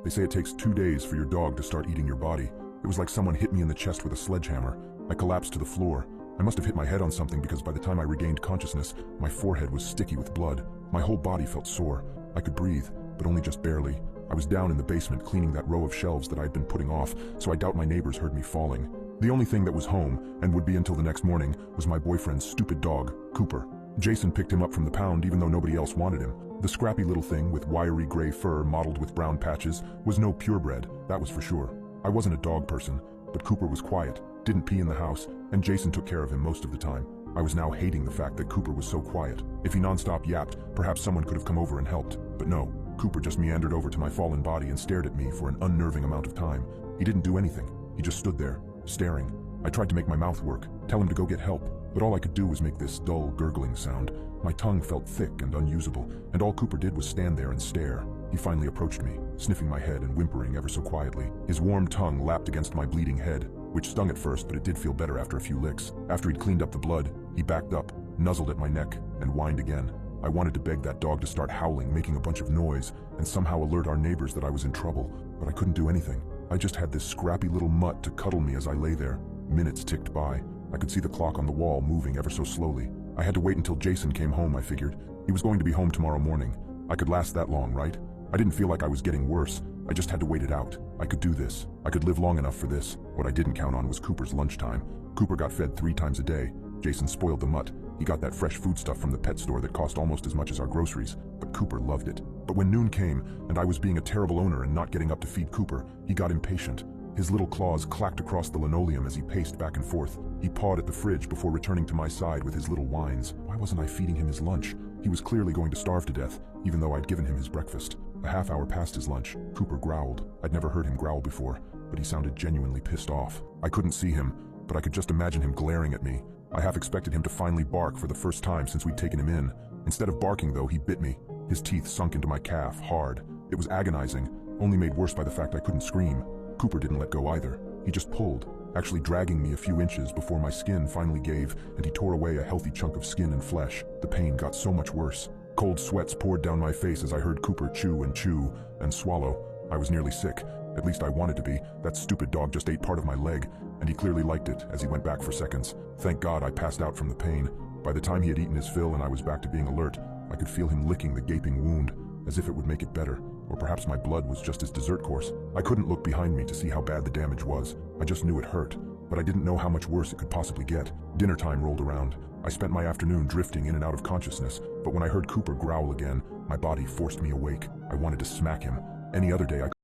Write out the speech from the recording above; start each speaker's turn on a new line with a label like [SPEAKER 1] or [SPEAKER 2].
[SPEAKER 1] They say it takes 2 days for your dog to start eating your body. It was like someone hit me in the chest with a sledgehammer. I collapsed to the floor. I must have hit my head on something because by the time I regained consciousness, my forehead was sticky with blood. My whole body felt sore. I could breathe, but only just barely. I was down in the basement cleaning that row of shelves that I had been putting off, so I doubt my neighbors heard me falling. The only thing that was home, and would be until the next morning, was my boyfriend's stupid dog, Cooper. Jason picked him up from the pound even though nobody else wanted him. The scrappy little thing with wiry gray fur mottled with brown patches was no purebred, that was for sure. I wasn't a dog person, but Cooper was quiet, didn't pee in the house, and Jason took care of him most of the time. I was now hating the fact that Cooper was so quiet. If he nonstop yapped, perhaps someone could have come over and helped. But no, Cooper just meandered over to my fallen body and stared at me for an unnerving amount of time. He didn't do anything. He just stood there, staring. I tried to make my mouth work, tell him to go get help, but all I could do was make this dull, gurgling sound. My tongue felt thick and unusable, and all Cooper did was stand there and stare. He finally approached me, sniffing my head and whimpering ever so quietly. His warm tongue lapped against my bleeding head, which stung at first, but it did feel better after a few licks. After he'd cleaned up the blood, he backed up, nuzzled at my neck, and whined again. I wanted to beg that dog to start howling, making a bunch of noise, and somehow alert our neighbors that I was in trouble, but I couldn't do anything. I just had this scrappy little mutt to cuddle me as I lay there. Minutes ticked by. I could see the clock on the wall moving ever so slowly. I had to wait until Jason came home, I figured. He was going to be home tomorrow morning. I could last that long, right? I didn't feel like I was getting worse. I just had to wait it out. I could do this. I could live long enough for this. What I didn't count on was Cooper's lunchtime. Cooper got fed 3 times a day. Jason spoiled the mutt. He got that fresh food stuff from the pet store that cost almost as much as our groceries, but Cooper loved it. But when noon came, and I was being a terrible owner and not getting up to feed Cooper, he got impatient. His little claws clacked across the linoleum as he paced back and forth. He pawed at the fridge before returning to my side with his little whines. Why wasn't I feeding him his lunch? He was clearly going to starve to death, even though I'd given him his breakfast. A half hour past his lunch, Cooper growled. I'd never heard him growl before, but he sounded genuinely pissed off. I couldn't see him, but I could just imagine him glaring at me. I half expected him to finally bark for the first time since we'd taken him in. Instead of barking, though, he bit me. His teeth sunk into my calf, hard. It was agonizing, only made worse by the fact I couldn't scream. Cooper didn't let go either. He just pulled, actually dragging me a few inches before my skin finally gave and he tore away a healthy chunk of skin and flesh. The pain got so much worse. Cold sweats poured down my face as I heard Cooper chew and swallow. I was nearly sick. At least I wanted to be. That stupid dog just ate part of my leg, and he clearly liked it as he went back for seconds. Thank God I passed out from the pain. By the time he had eaten his fill and I was back to being alert, I could feel him licking the gaping wound, as if it would make it better. Or perhaps my blood was just his dessert course. I couldn't look behind me to see how bad the damage was. I just knew it hurt, but I didn't know how much worse it could possibly get. Dinner time rolled around. I spent my afternoon drifting in and out of consciousness, but when I heard Cooper growl again, my body forced me awake. I wanted to smack him. Any other day I